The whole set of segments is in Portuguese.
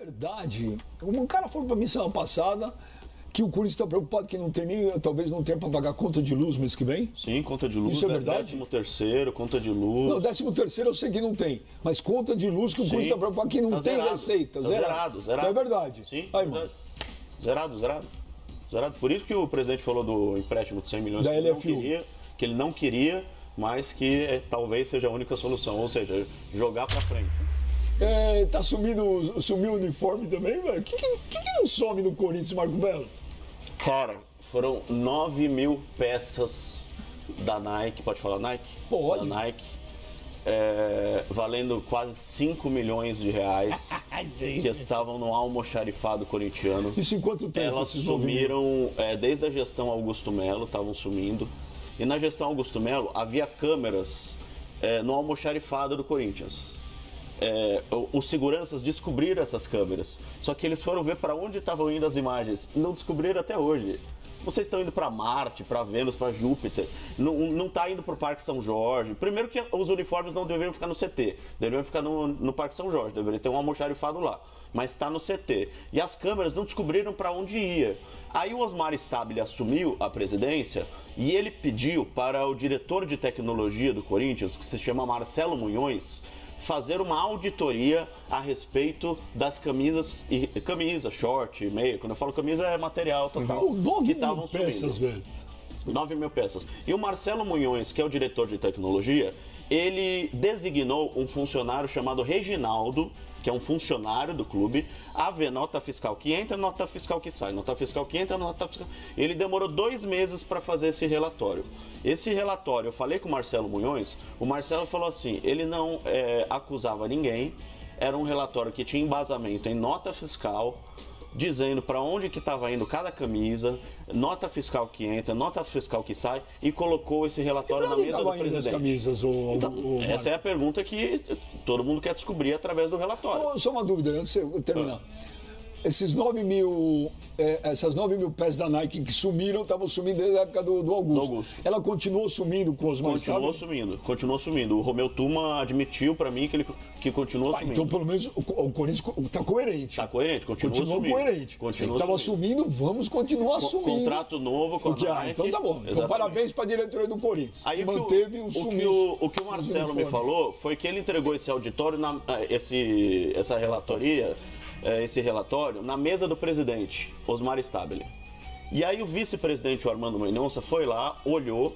verdade, um cara falou para mim semana passada que o Corinthians está preocupado que não tem nem, talvez não tenha para pagar conta de luz mês que vem. Sim, conta de luz. Isso é verdade? 13º, conta de luz. Não, 13º eu sei que não tem, mas conta de luz que o Corinthians está preocupado que não tá tem zerado. receita. Tá zerado. Então é verdade. Sim, aí, verdade. Zerado. Por isso que o presidente falou do empréstimo de 100 milhões da que ele não queria, mas que talvez seja a única solução, ou seja, jogar para frente. Sumiu o uniforme também, velho? O que não some no Corinthians, Marco Belo? Cara, foram 9 mil peças da Nike, pode falar Nike? Pode. Da Nike, valendo quase 5 milhões de reais, que estavam no almoxarifado corintiano. Isso em quanto tempo? Elas sumiram, desde a gestão Augusto Melo, estavam sumindo. E na gestão Augusto Melo havia câmeras no almoxarifado do Corinthians. Os seguranças descobriram essas câmeras, só que eles foram ver para onde estavam indo as imagens, não descobriram até hoje. Vocês estão indo para Marte, para Vênus, para Júpiter, não está indo para o Parque São Jorge. Primeiro que os uniformes não deveriam ficar no CT, deveriam ficar no Parque São Jorge, deveria ter um almoxarifado lá, mas está no CT. E as câmeras não descobriram para onde ia. Aí o Osmar Stabile assumiu a presidência e ele pediu para o diretor de tecnologia do Corinthians, que se chama Marcelo Munhoz, fazer uma auditoria a respeito das camisas, short, meia. Quando eu falo camisa é material total. 9 mil peças, velho. 9 mil peças. E o Marcelo Munhoz, que é o diretor de tecnologia, ele designou um funcionário chamado Reginaldo, que é um funcionário do clube, a ver nota fiscal que entra, nota fiscal que sai, nota fiscal que entra, nota fiscal... Ele demorou 2 meses para fazer esse relatório. Esse relatório, eu falei com o Marcelo Munhoz, o Marcelo falou assim, ele não acusava ninguém, era um relatório que tinha embasamento em nota fiscal, dizendo para onde que estava indo cada camisa, nota fiscal que entra, nota fiscal que sai, e colocou esse relatório na mesa do presidente. As camisas, essa é a pergunta que todo mundo quer descobrir através do relatório. Só uma dúvida, antes de eu terminar. Essas 9 mil peças da Nike que sumiram, estavam sumindo desde a época do Augusto. Ela continuou sumindo com os mais Continuou sumindo. O Romeu Tuma admitiu para mim que continuou sumindo. Então, pelo menos, o Corinthians está coerente. Está coerente, continua coerente. Estava sumindo, vamos continuar sumindo. Contrato novo com a Nike. Então tá bom. Então, parabéns para a diretoria do Corinthians. Aí manteve o sumiço. O que o Marcelo me falou foi que ele entregou esse auditório, essa relatoria, esse relatório, na mesa do presidente, Osmar Stabile. E aí o vice-presidente, o Armando Mendonça, foi lá, olhou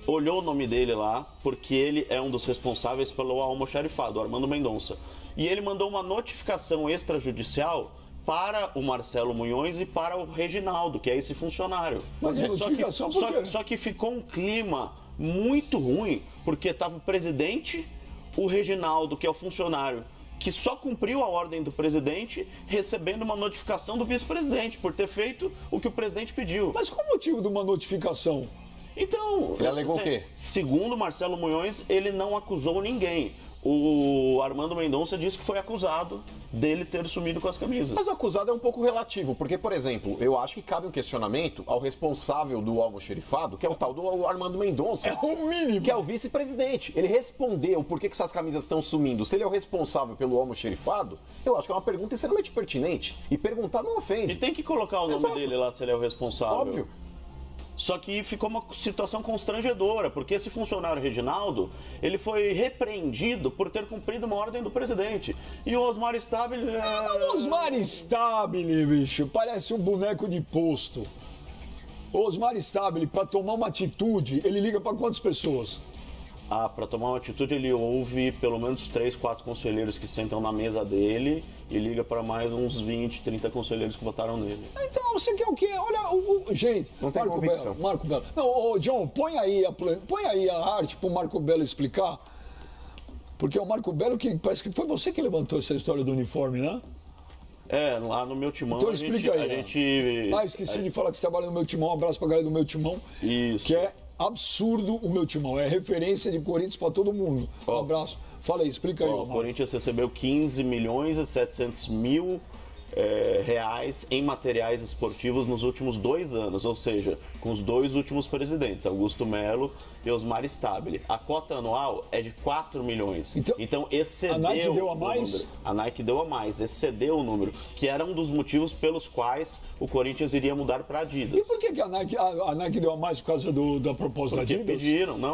o nome dele lá, porque ele é um dos responsáveis pelo almoxarifado, o Armando Mendonça. E ele mandou uma notificação extrajudicial para o Marcelo Munhoz e para o Reginaldo, que é esse funcionário. Mas notificação por quê? Só que ficou um clima muito ruim, porque estava o presidente, o Reginaldo, que é o funcionário, que só cumpriu a ordem do presidente, recebendo uma notificação do vice-presidente, por ter feito o que o presidente pediu. Mas qual o motivo de uma notificação? Então, ele alegou o quê? Segundo Marcelo Munhoz, ele não acusou ninguém. O Armando Mendonça disse que foi acusado dele ter sumido com as camisas. Mas acusado é um pouco relativo, porque, por exemplo, eu acho que cabe um questionamento ao responsável do almoxarifado, que é o tal do Armando Mendonça. É o mínimo. Que é o vice-presidente. Ele respondeu por que essas camisas estão sumindo. Se ele é o responsável pelo almoxarifado, eu acho que é uma pergunta extremamente pertinente. E perguntar não ofende. E tem que colocar o nome dele lá se ele é o responsável. Óbvio. Só que ficou uma situação constrangedora, porque esse funcionário Reginaldo, ele foi repreendido por ter cumprido uma ordem do presidente. E o Osmar Stabile... O Osmar Stabile, bicho, parece um boneco de posto. O Osmar Stabile, para tomar uma atitude, ele liga para quantas pessoas? Para tomar uma atitude, ele ouve pelo menos 3, 4 conselheiros que sentam na mesa dele e liga para mais uns 20, 30 conselheiros que votaram nele. Então, você quer o quê? Olha, gente, não tem convicção. Marco Belo. Não, John, põe aí a arte para o Marco Belo explicar. Porque é o Marco Belo que parece que foi você que levantou essa história do uniforme, né? Lá no meu timão. Então explica aí. Esqueci de falar que você trabalha no meu timão. Um abraço pra galera do meu timão. Isso. Que é absurdo o meu timão. É referência de Corinthians pra todo mundo. Um abraço. Fala aí, explica aí. O Corinthians recebeu 15 milhões e 700 mil reais em materiais esportivos nos últimos 2 anos, ou seja, com os 2 últimos presidentes, Augusto Melo e Osmar Stabile. A cota anual é de 4 milhões. Então excedeu. A Nike deu a mais? Número. A Nike deu a mais, excedeu o número, que era um dos motivos pelos quais o Corinthians iria mudar para a Adidas. E por que a Nike deu a mais por causa da proposta da Adidas?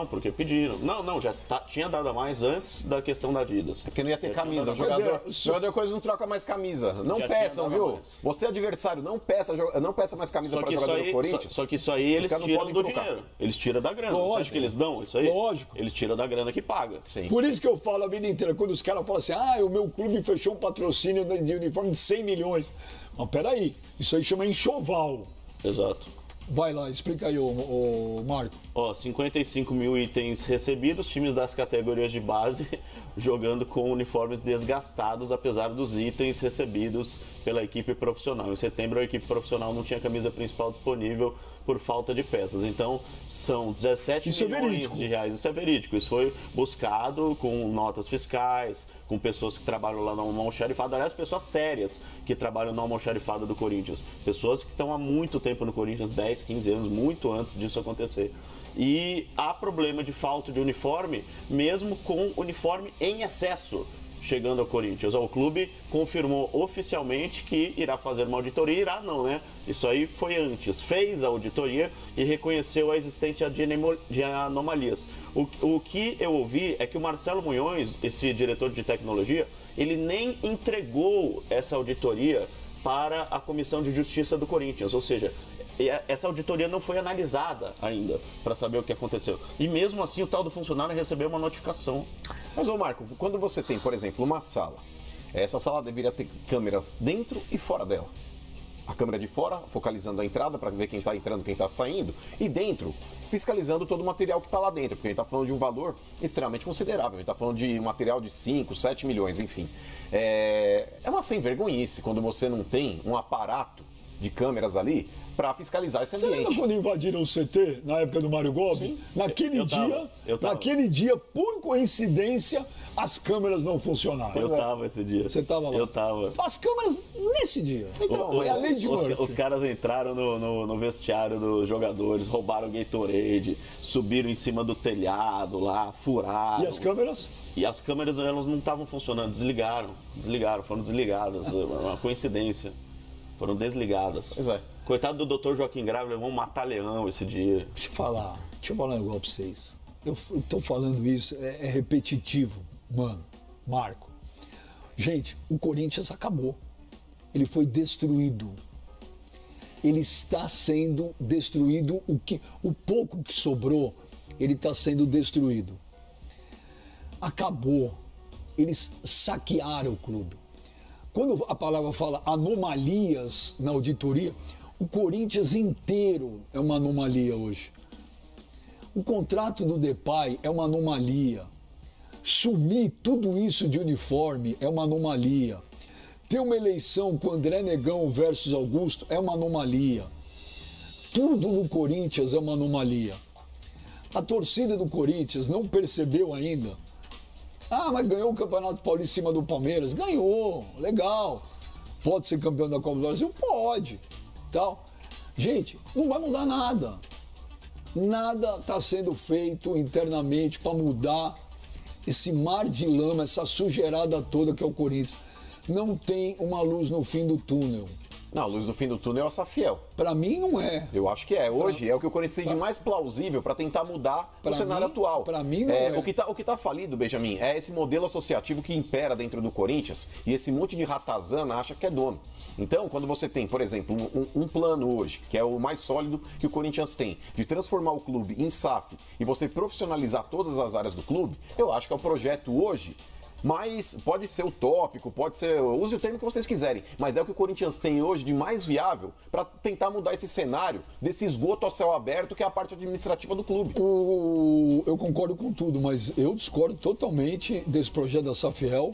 Porque pediram. Não, já tinha dado a mais antes da questão da Adidas. Porque não ia ter camisa. O jogador coisa não troca mais camisa. Não peçam, viu? Você adversário, não peça mais camisa para jogador do Corinthians. Só que isso aí eles tiram do dinheiro. Eles tiram da grana. Lógico. Você acha que eles dão isso aí? Lógico. Eles tiram da grana que paga. Sim. Por isso que eu falo a vida inteira, quando os caras falam assim, o meu clube fechou um patrocínio de uniforme de 100 milhões. Mas peraí, isso aí chama enxoval. Exato. Vai lá, explica aí, ô Marco. 55 mil itens recebidos, times das categorias de base jogando com uniformes desgastados, apesar dos itens recebidos pela equipe profissional. Em setembro, a equipe profissional não tinha camisa principal disponível por falta de peças. Então, são 17 milhões de reais. Isso é verídico. Isso foi buscado com notas fiscais, com pessoas que trabalham lá no almoxarifado. Aliás, pessoas sérias que trabalham no almoxarifado do Corinthians. Pessoas que estão há muito tempo no Corinthians, 10, 15 anos, muito antes disso acontecer. E há problema de falta de uniforme, mesmo com uniforme em excesso chegando ao Corinthians. O clube confirmou oficialmente que irá fazer uma auditoria. Irá não, né? Isso aí foi antes. Fez a auditoria e reconheceu a existência de anomalias. O que eu ouvi é que o Marcelo Munhoz, esse diretor de tecnologia, ele nem entregou essa auditoria para a Comissão de Justiça do Corinthians. Ou seja, essa auditoria não foi analisada ainda para saber o que aconteceu. E mesmo assim o tal do funcionário recebeu uma notificação. Mas, Marco, quando você tem, por exemplo, uma sala, essa sala deveria ter câmeras dentro e fora dela. A câmera de fora focalizando a entrada para ver quem está entrando, quem está saindo, e dentro fiscalizando todo o material que está lá dentro, porque a gente está falando de um valor extremamente considerável. A gente está falando de um material de 5, 7 milhões, enfim. É uma sem-vergonhice quando você não tem um aparato de câmeras ali para fiscalizar esse ambiente. Você lembra quando invadiram o CT, na época do Mário Gomes? Sim. Naquele dia, por coincidência, as câmeras não funcionaram. Eu estava esse dia. Você estava lá? Eu estava. As câmeras nesse dia. Então, é a lei de Murphy. Os caras entraram no vestiário dos jogadores, roubaram o Gatorade, subiram em cima do telhado lá, furaram. E as câmeras? E as câmeras, elas não estavam funcionando, desligaram, foram desligadas, uma coincidência. Foram desligadas. Pois é. Coitado do Dr. Joaquim Grave, levou um mata-leão esse dia. Deixa eu falar um negócio pra vocês. Eu tô falando isso, é repetitivo, mano, Marco. Gente, o Corinthians acabou. Ele foi destruído. Ele está sendo destruído. O pouco que sobrou, ele está sendo destruído. Acabou. Eles saquearam o clube. Quando a palavra fala anomalias na auditoria, o Corinthians inteiro é uma anomalia hoje. O contrato do Depay é uma anomalia. Sumir tudo isso de uniforme é uma anomalia. Ter uma eleição com André Negão versus Augusto é uma anomalia. Tudo no Corinthians é uma anomalia. A torcida do Corinthians não percebeu ainda. Mas ganhou o Campeonato Paulista em cima do Palmeiras. Ganhou, legal. Pode ser campeão da Copa do Brasil? Pode. Tal. Gente, não vai mudar nada. Nada está sendo feito internamente para mudar esse mar de lama, essa sujeirada toda que é o Corinthians. Não tem uma luz no fim do túnel. Não, a luz do fim do túnel é o Safiel. Para mim não é. Eu acho que é. Hoje é o que o Corinthians tem de mais plausível para tentar mudar o cenário atual. Para mim não é. O que tá falido, Benjamin, é esse modelo associativo que impera dentro do Corinthians e esse monte de ratazana acha que é dono. Então, quando você tem, por exemplo, um plano hoje, que é o mais sólido que o Corinthians tem, de transformar o clube em SAF e você profissionalizar todas as áreas do clube, eu acho que é o projeto hoje. Mas pode ser utópico, pode ser... Use o termo que vocês quiserem. Mas é o que o Corinthians tem hoje de mais viável para tentar mudar esse cenário desse esgoto ao céu aberto que é a parte administrativa do clube. Eu concordo com tudo, mas eu discordo totalmente desse projeto da Safiel.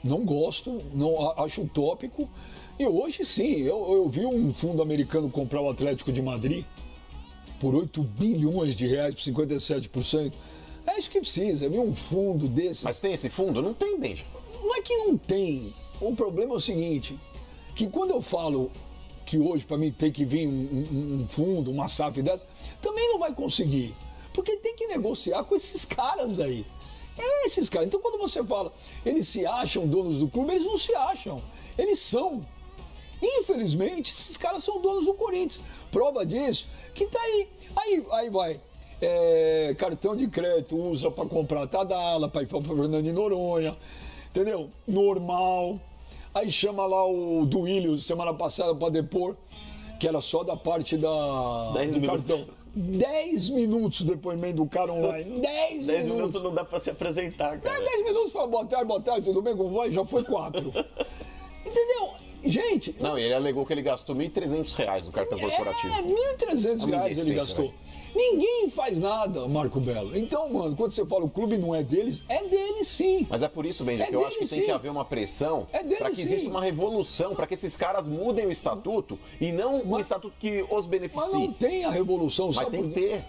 Não gosto, não acho utópico. E hoje sim, eu vi um fundo americano comprar o Atlético de Madrid por 8 bilhões de reais, por 57%. É isso que precisa, viu? Um fundo desse. Mas tem esse fundo? Não tem, Benja. Não é que não tem. o problema é o seguinte, que quando eu falo que hoje para mim tem que vir um fundo, uma SAF dessa, também não vai conseguir. Porque tem que negociar com esses caras aí. Esses caras. Então quando você fala, eles se acham donos do clube, eles não se acham. Eles são. Infelizmente, esses caras são donos do Corinthians. Prova disso, que tá aí. Aí vai. Cartão de crédito usa para comprar Tadala, para ir para Fernando de Noronha. Entendeu? Normal. Aí chama lá o Duílio semana passada para depor, que era só da parte do cartão. 10 minutos o depoimento do cara online. 10 minutos não dá pra se apresentar, cara. 10 minutos fala boa tarde, tudo bem, como vai? Já foi 4. Entendeu? Gente... Não, e ele alegou que ele gastou R$1.300 no cartão corporativo. R$1.300 ele gastou. Né? Ninguém faz nada, Marco Belo. Então, mano, quando você fala o clube não é deles, é deles sim. Mas é por isso, Benja, que eu acho que tem que haver uma pressão para que exista uma revolução, para que esses caras mudem o estatuto e não um estatuto que os beneficie. Mas não tem a revolução, mas sabe? Tem que ter.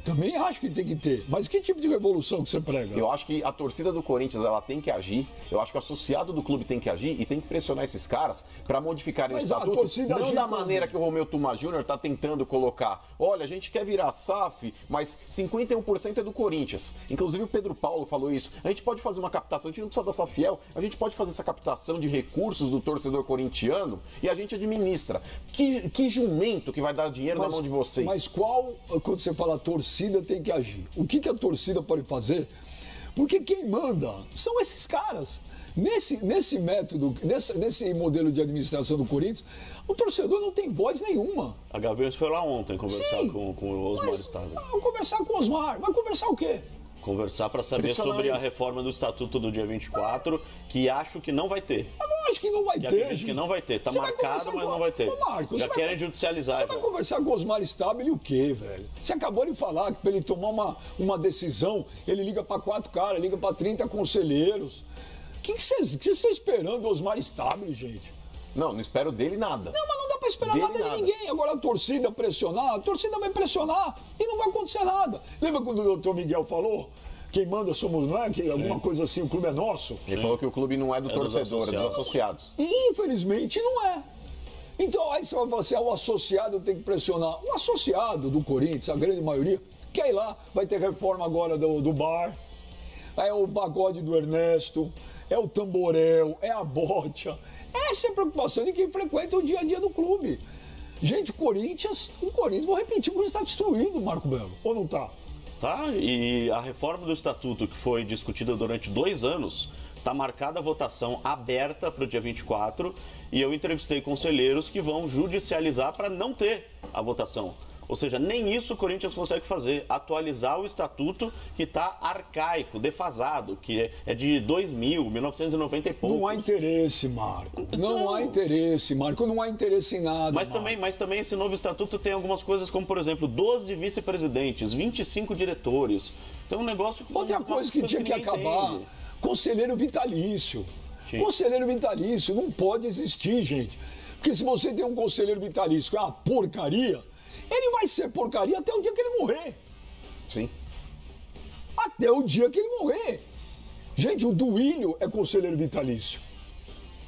Também acho que tem que ter. Mas que tipo de revolução que você prega? Eu acho que a torcida do Corinthians ela tem que agir. Eu acho que o associado do clube tem que agir e tem que pressionar esses caras para modificarem o estatuto. Não da maneira que o Romeu Tuma Júnior está tentando colocar. Olha, a gente quer virar SAF, mas 51% é do Corinthians. Inclusive o Pedro Paulo falou isso. A gente pode fazer uma captação, a gente não precisa da SAFiel, a gente pode fazer essa captação de recursos do torcedor corintiano e a gente administra. Que jumento que vai dar dinheiro na mão de vocês? Mas qual, quando você fala torcida tem que agir? O que a torcida pode fazer? Porque quem manda são esses caras. Nesse método, nesse modelo de administração do Corinthians, o torcedor não tem voz nenhuma. A Gaviões foi lá ontem conversar com o Osmar Stagli. Conversar com o Osmar. Vai conversar o quê? Conversar para saber sobre a reforma do Estatuto do dia 24, que acho que não vai ter. É lógico que não vai ter, gente. Que não vai ter. Tá marcado, mas não vai ter. Marcos, já querem judicializar. Você vai conversar com o Osmar Stagli o quê, velho? Você acabou de falar que para ele tomar uma decisão, ele liga para 4 caras, liga para 30 conselheiros. O que vocês estão esperando do Osmar Stagli, gente? Não espero dele nada. Não, mas não dá pra esperar nada de ninguém. Agora a torcida pressionar, a torcida vai pressionar e não vai acontecer nada. Lembra quando o doutor Miguel falou? Quem manda somos nós, que alguma coisa assim, o clube é nosso? Ele falou que o clube não é do torcedor, é dos associados. E infelizmente não é. Então aí você vai falar assim, o associado tem que pressionar. O associado do Corinthians, a grande maioria, quer ir lá, vai ter reforma agora do bar, é o pagode do Ernesto, é o tamborel, é a bocha. Essa é a preocupação de quem frequenta o dia a dia do clube. Gente, o Corinthians, vou repetir, o Corinthians está destruído, Marco Belo, ou não está? Tá, e a reforma do Estatuto que foi discutida durante 2 anos, está marcada a votação aberta para o dia 24 e eu entrevistei conselheiros que vão judicializar para não ter a votação. Ou seja, nem isso o Corinthians consegue fazer, atualizar o estatuto que está arcaico, defasado, que é de 1990 e poucos. Não há interesse, Marco. Não há interesse, Marco. Não há interesse em nada. Mas também esse novo estatuto tem algumas coisas como, por exemplo, 12 vice-presidentes, 25 diretores. Então um negócio... Outra coisa que tinha que acabar, conselheiro vitalício. Sim. Conselheiro vitalício não pode existir, gente. Porque se você tem um conselheiro vitalício que é uma porcaria... Ele vai ser porcaria até o dia que ele morrer. Sim. Até o dia que ele morrer. Gente, o Duílio é conselheiro vitalício.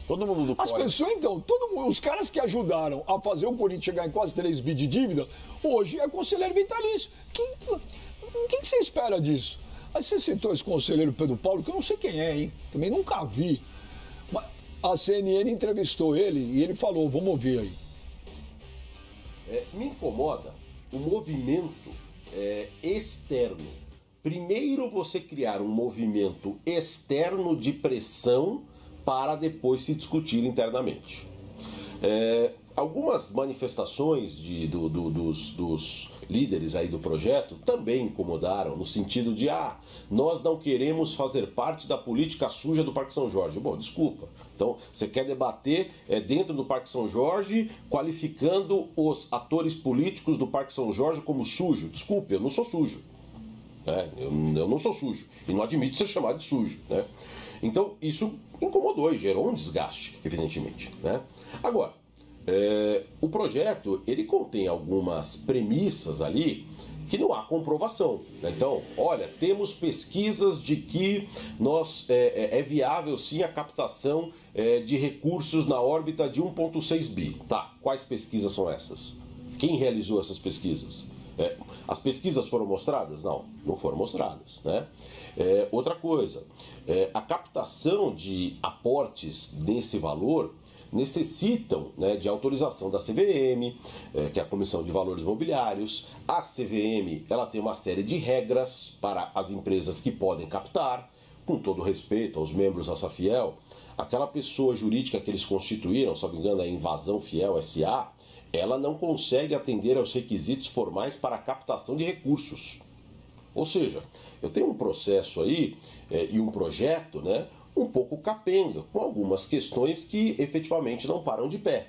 Todo mundo do As pessoas, então, os caras que ajudaram a fazer o Corinthians chegar em quase 3 bi de dívida, hoje é conselheiro vitalício. O que você espera disso? Aí você citou esse conselheiro Pedro Paulo, que eu não sei quem é, hein? Também nunca vi. Mas a CNN entrevistou ele e ele falou, vamos ouvir aí. Me incomoda o movimento externo. Primeiro você criar um movimento externo de pressão para depois se discutir internamente. Algumas manifestações dos líderes aí do projeto também incomodaram, no sentido de nós não queremos fazer parte da política suja do Parque São Jorge. Bom, desculpa. Então, você quer debater dentro do Parque São Jorge, qualificando os atores políticos do Parque São Jorge como sujo. Desculpe, eu não sou sujo. Eu não sou sujo. E não admito ser chamado de sujo. Né? Então, isso incomodou e gerou um desgaste, evidentemente. Né? Agora, o projeto, ele contém algumas premissas ali que não há comprovação. Então, olha, temos pesquisas de que é viável sim a captação de recursos na órbita de 1,6 bi. Tá, quais pesquisas são essas? Quem realizou essas pesquisas? As pesquisas foram mostradas? Não foram mostradas, né? Outra coisa, a captação de aportes nesse valor necessitam, né, de autorização da CVM, que é a Comissão de Valores Mobiliários. A CVM, ela tem uma série de regras para as empresas que podem captar, com todo respeito aos membros da Safiel. Aquela pessoa jurídica que eles constituíram, se não me engano, a Invasão Fiel S.A., ela não consegue atender aos requisitos formais para a captação de recursos. Ou seja, eu tenho um processo aí e um projeto, né, um pouco capenga, com algumas questões que efetivamente não param de pé.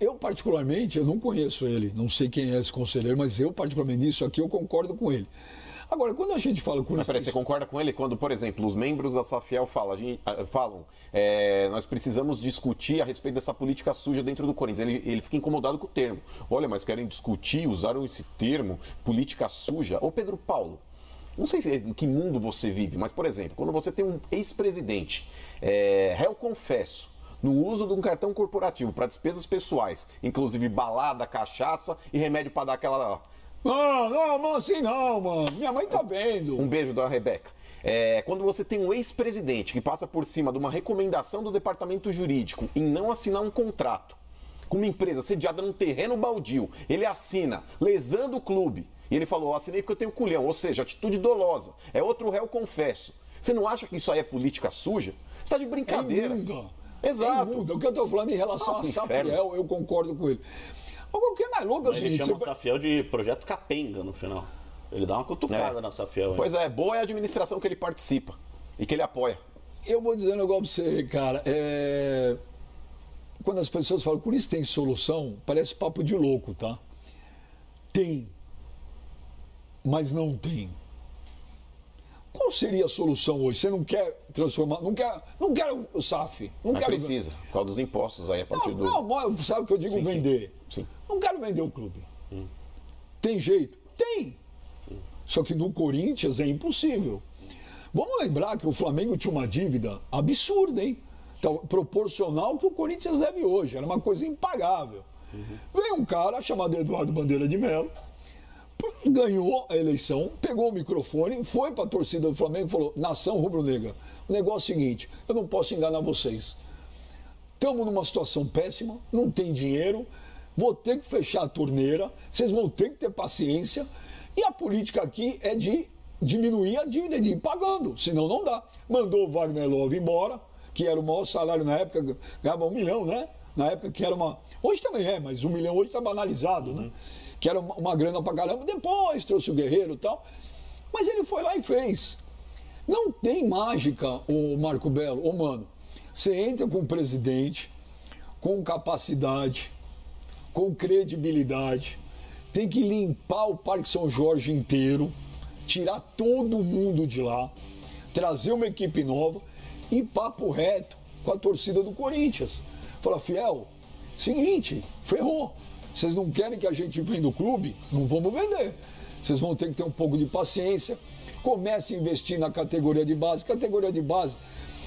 Eu particularmente, eu não conheço ele, não sei quem é esse conselheiro, mas eu particularmente nisso aqui eu concordo com ele. Agora, quando a gente fala com... Mas peraí, você concorda com ele quando, por exemplo, os membros da Safiel falam, nós precisamos discutir a respeito dessa política suja dentro do Corinthians. Ele fica incomodado com o termo. Olha, mas querem discutir, usaram esse termo, política suja. Ô Pedro Paulo, não sei em que mundo você vive, mas, por exemplo, quando você tem um ex-presidente, réu confesso, no uso de um cartão corporativo para despesas pessoais, inclusive balada, cachaça e remédio para dar aquela... Não, assim não, mano. Minha mãe tá vendo. Um beijo da Rebeca. Quando você tem um ex-presidente que passa por cima de uma recomendação do departamento jurídico em não assinar um contrato com uma empresa sediada num terreno baldio, ele assina, lesando o clube, e ele falou, assinei porque eu tenho culhão, ou seja, atitude dolosa, é outro réu confesso. Você não acha que isso aí é política suja? Você está de brincadeira. É imunda. Exato. É imunda. O que eu estou falando em relação a Safiel, eu concordo com ele. Agora, o que é mais louco é o seguinte... Ele chama Safiel de projeto capenga no final. Ele dá uma cutucada na Safiel. Pois é, boa é a administração que ele participa e que ele apoia. Eu vou dizer um negócio pra você, cara. Quando as pessoas falam que isso tem solução, parece papo de louco, tá? Tem. Mas não tem. Qual seria a solução hoje? Você não quer transformar, não quer o SAF. Não precisa. Qual dos impostos aí a partir do... Não, sabe o que eu digo? Vender. Sim. Não quero vender o clube. Tem jeito? Tem. Só que no Corinthians é impossível. Vamos lembrar que o Flamengo tinha uma dívida absurda, hein? Então, proporcional ao que o Corinthians deve hoje. Era uma coisa impagável. Veio um cara chamado Eduardo Bandeira de Mello, ganhou a eleição, pegou o microfone, foi para a torcida do Flamengo e falou, nação rubro-negra, o negócio é o seguinte, eu não posso enganar vocês. Estamos numa situação péssima, não tem dinheiro, vou ter que fechar a torneira, vocês vão ter que ter paciência, e a política aqui é de diminuir a dívida, de ir pagando, senão não dá. Mandou o Wagner Love embora, que era o maior salário na época, ganhava 1 milhão, né? Na época que era uma... Hoje também é, mas 1 milhão hoje está banalizado, né? Que era uma grana pra caramba. Depois trouxe o Guerreiro e tal. Mas ele foi lá e fez. Não tem mágica, o Marco Belo. Mano, você entra com o presidente, com capacidade, com credibilidade, tem que limpar o Parque São Jorge inteiro, tirar todo mundo de lá, trazer uma equipe nova e papo reto com a torcida do Corinthians. Fala, Fiel, seguinte, ferrou. Vocês não querem que a gente venda o clube? Não vamos vender. Vocês vão ter que ter um pouco de paciência. Comece a investir na categoria de base. Categoria de base.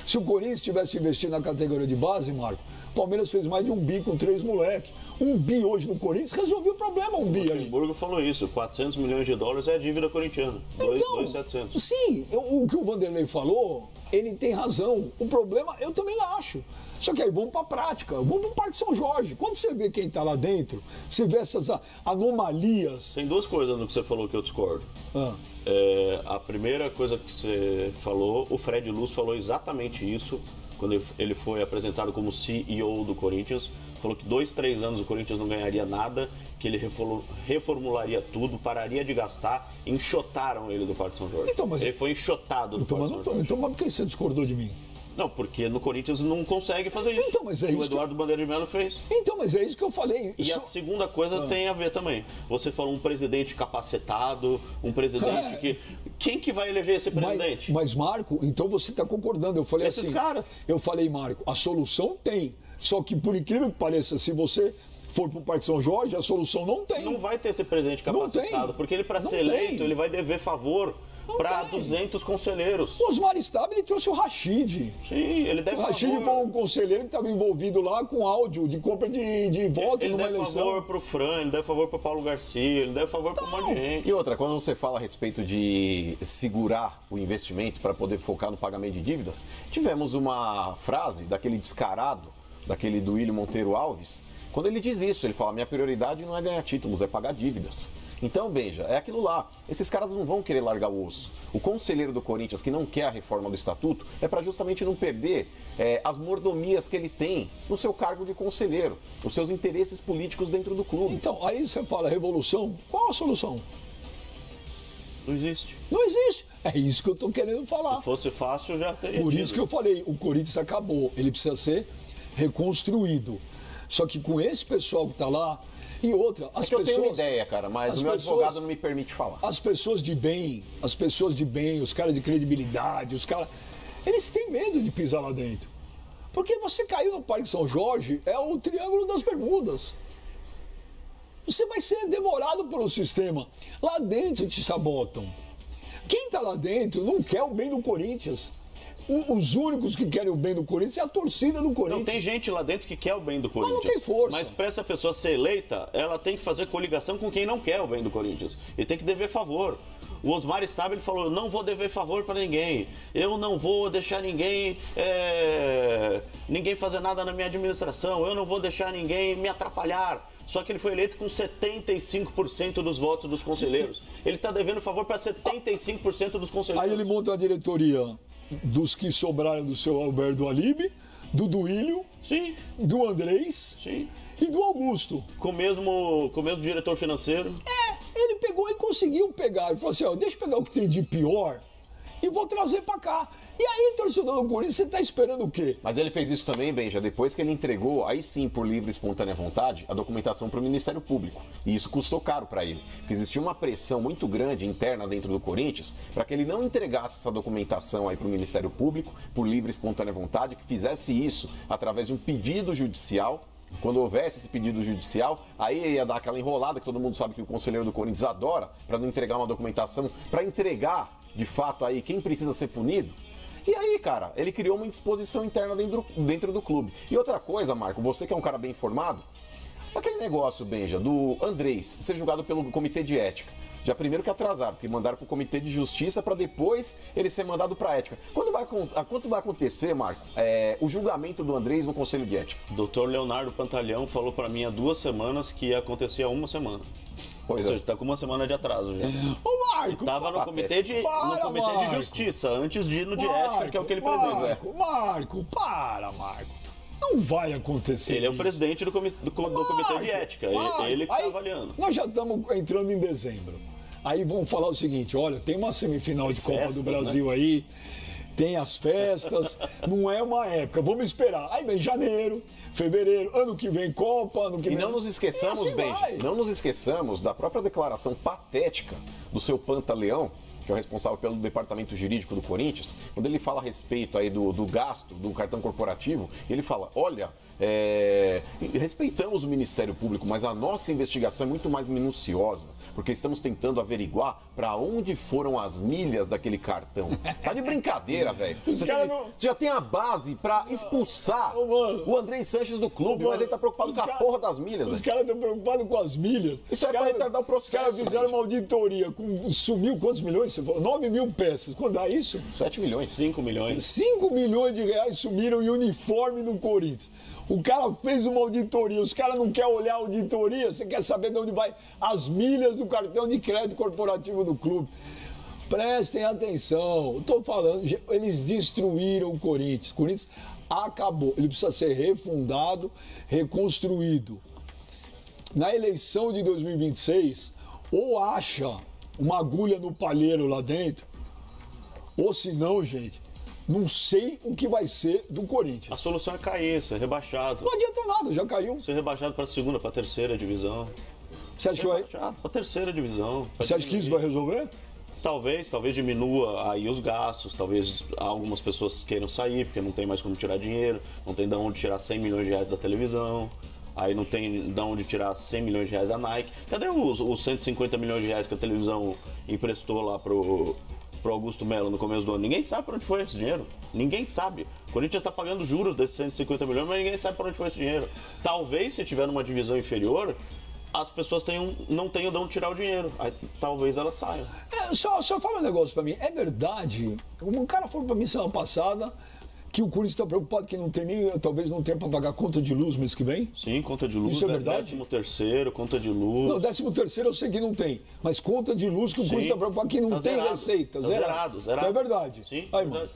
Se o Corinthians tivesse investido na categoria de base, Marco, o Palmeiras fez mais de 1 bi com 3 moleques. 1 bi hoje no Corinthians resolveu o problema, 1 bi ali. O Luxemburgo falou isso, 400 milhões de dólares é a dívida corintiana. Então, 2.700. Sim, o que o Vanderlei falou, ele tem razão. O problema, eu também acho. Só que aí vamos para a prática, vamos para o Parque São Jorge. Quando você vê quem está lá dentro, você vê essas anomalias. Tem duas coisas no que você falou que eu discordo. A primeira coisa que você falou, o Fred Luz falou exatamente isso quando ele foi apresentado como CEO do Corinthians. Falou que 2, 3 anos o Corinthians não ganharia nada, que ele reformularia tudo, pararia de gastar, enxotaram ele do Parque São Jorge. Então, ele foi enxotado do Parque São Jorge. Então, mas por que você discordou de mim? Não, porque no Corinthians não consegue fazer isso. Então, mas é isso. O Eduardo Bandeira de Mello fez. Então, mas é isso que eu falei. E a segunda coisa tem a ver também. Você falou um presidente capacitado, um presidente que... Quem que vai eleger esse presidente? Mas Marco, então você está concordando. Eu falei Esses caras. Eu falei, Marco, a solução tem. Só que, por incrível que pareça, se você for pro Parque São Jorge, a solução não tem. Não vai ter esse presidente Não capacitado, tem. porque ele, para Não ser eleito, tem. ele vai dever favor para tem. 200 conselheiros. O Osmar Stabile trouxe o Rashid. Sim, ele deve O Rashid foi um conselheiro que estava envolvido lá com áudio de compra de voto Ele numa deve eleição. favor pro Fran, ele deve favor pro Paulo Garcia, ele deve favor pro um monte de gente. E outra, quando você fala a respeito de segurar o investimento para poder focar no pagamento de dívidas, tivemos uma frase daquele descarado, daquele do William Monteiro Alves, quando ele diz isso, ele fala, minha prioridade não é ganhar títulos, é pagar dívidas. Então, Benja, é aquilo lá. Esses caras não vão querer largar o osso. O conselheiro do Corinthians, que não quer a reforma do estatuto, é para justamente não perder as mordomias que ele tem no seu cargo de conselheiro, os seus interesses políticos dentro do clube. Então, aí você fala revolução, qual a solução? Não existe. Não existe. É isso que eu estou querendo falar. Se fosse fácil, já teria. Por tido. isso que eu falei, o Corinthians acabou. Ele precisa ser reconstruído. Só que com esse pessoal que está lá, e outra, as É que eu pessoas... tenho uma ideia, cara, mas as o meu pessoas- advogado não me permite falar. As pessoas de bem, os caras de credibilidade, os caras... Eles têm medo de pisar lá dentro. Porque você caiu no Parque São Jorge, é o Triângulo das Bermudas. Você vai ser devorado pelo sistema. Lá dentro te sabotam. Quem está lá dentro não quer o bem do Corinthians. Os únicos que querem o bem do Corinthians é a torcida do Corinthians. Não, tem gente lá dentro que quer o bem do Corinthians. não tem força. Mas para essa pessoa ser eleita, ela tem que fazer coligação com quem não quer o bem do Corinthians. E tem que dever favor. O Osmar Stabile falou, eu não vou dever favor para ninguém. Eu não vou deixar ninguém fazer nada na minha administração. Eu não vou deixar ninguém me atrapalhar. Só que ele foi eleito com 75% dos votos dos conselheiros. Ele está devendo favor para 75% dos conselheiros. Aí ele monta a diretoria dos que sobraram do seu Alberto Alibe, do Duílio, Sim, do Andrés sim. e do Augusto. Com o mesmo diretor financeiro. Ele pegou e conseguiu pegar. Ele falou assim, ó, deixa eu pegar o que tem de pior e vou trazer pra cá. E aí, torcedor do Corinthians, você tá esperando o quê? Mas ele fez isso também, Benja, depois que ele entregou, aí sim, por livre e espontânea vontade, a documentação para o Ministério Público. E isso custou caro para ele. Porque existia uma pressão muito grande interna dentro do Corinthians para que ele não entregasse essa documentação aí para o Ministério Público, por livre e espontânea vontade, que fizesse isso através de um pedido judicial. Quando houvesse esse pedido judicial, aí ia dar aquela enrolada que todo mundo sabe que o conselheiro do Corinthians adora, para não entregar uma documentação, para entregar, de fato, aí quem precisa ser punido. E aí, cara, ele criou uma indisposição interna dentro do clube. E outra coisa, Marco, você que é um cara bem informado, aquele negócio, Benja, do Andrés ser julgado pelo Comitê de Ética. Já primeiro que atrasaram, porque mandaram para o Comitê de Justiça para depois ele ser mandado para a Ética. Quando vai acontecer, Marco, o julgamento do Andrés no Conselho de Ética? Dr. Leonardo Pantalhão falou para mim há 2 semanas que ia acontecer há 1 semana. Pois Ou é. seja, tá com 1 semana de atraso já. Ô, Marco! Tava no comitê de Marco. justiça, antes de ir no de ética, que é o que ele pretende. Marco, Marco. Não vai acontecer Ele é o isso. presidente do comitê de ética, Marco, ele que tá aí, avaliando. Nós já estamos entrando em dezembro. Aí vão falar o seguinte, olha, tem uma semifinal de Copa festas, do Brasil aí, tem as festas, não é uma época, vamos esperar. Aí vem janeiro, fevereiro, ano que vem Copa, ano que E vem... não nos esqueçamos, E assim Benja, vai. não nos esqueçamos da própria declaração patética do seu Pantaleão, que é o responsável pelo departamento jurídico do Corinthians, quando ele fala a respeito aí do gasto do cartão corporativo, ele fala, olha, respeitamos o Ministério Público, mas a nossa investigação é muito mais minuciosa, porque estamos tentando averiguar para onde foram as milhas daquele cartão. Tá de brincadeira, velho. Você já tem a base para expulsar o Andrés Sanches do clube, mas ele tá preocupado com a porra das milhas. Os velho. caras estão preocupados com as milhas. Isso é pra retardar o processo, Os caras fizeram gente. uma auditoria, sumiu quantos milhões? Você falou? 9 mil peças. Quando dá isso? 7 milhões. 5 milhões. 5 milhões de reais sumiram em uniforme no Corinthians. O cara fez uma auditoria, os caras não querem olhar a auditoria, você quer saber de onde vai as milhas do cartão de crédito corporativo do clube. Prestem atenção, estou falando, eles destruíram o Corinthians. O Corinthians acabou, ele precisa ser refundado, reconstruído. Na eleição de 2026, ou acha uma agulha no palheiro lá dentro, ou se não, gente, não sei o que vai ser do A Corinthians. solução é cair, ser rebaixado. Não adianta nada, já caiu. Ser rebaixado para a 2ª, para a 3ª divisão. Você acha que vai... Rebaixado para a 3ª divisão. Você acha que isso vai resolver? Talvez diminua aí os gastos, talvez algumas pessoas queiram sair porque não tem mais como tirar dinheiro, não tem de onde tirar 100 milhões de reais da televisão. Aí não tem de onde tirar 100 milhões de reais da Nike. Cadê os 150 milhões de reais que a televisão emprestou lá pro Augusto Melo no começo do ano? Ninguém sabe para onde foi esse dinheiro. Ninguém sabe. O Corinthians está pagando juros desses 150 milhões, mas ninguém sabe para onde foi esse dinheiro. Talvez, se tiver numa divisão inferior, as pessoas não tenham de onde tirar o dinheiro. Aí, talvez elas saiam. Só fala um negócio pra mim. É verdade, um cara falou pra mim semana passada que o Corinthians está preocupado que não tem nem, talvez não tenha para pagar conta de luz mês que vem? Sim, conta de luz. Isso é verdade? 13º, conta de luz. Não, 13º eu sei que não tem, mas conta de luz que o Corinthians está preocupado que não tá tem zerado. receita. Tá zerado. Zerado. Então é verdade. Sim, aí, verdade.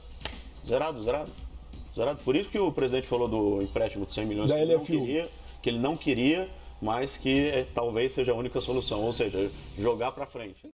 Zerado. Por isso que o presidente falou do empréstimo de 100 milhões Da que ele não queria, mas que talvez seja a única solução. Ou seja, jogar para frente.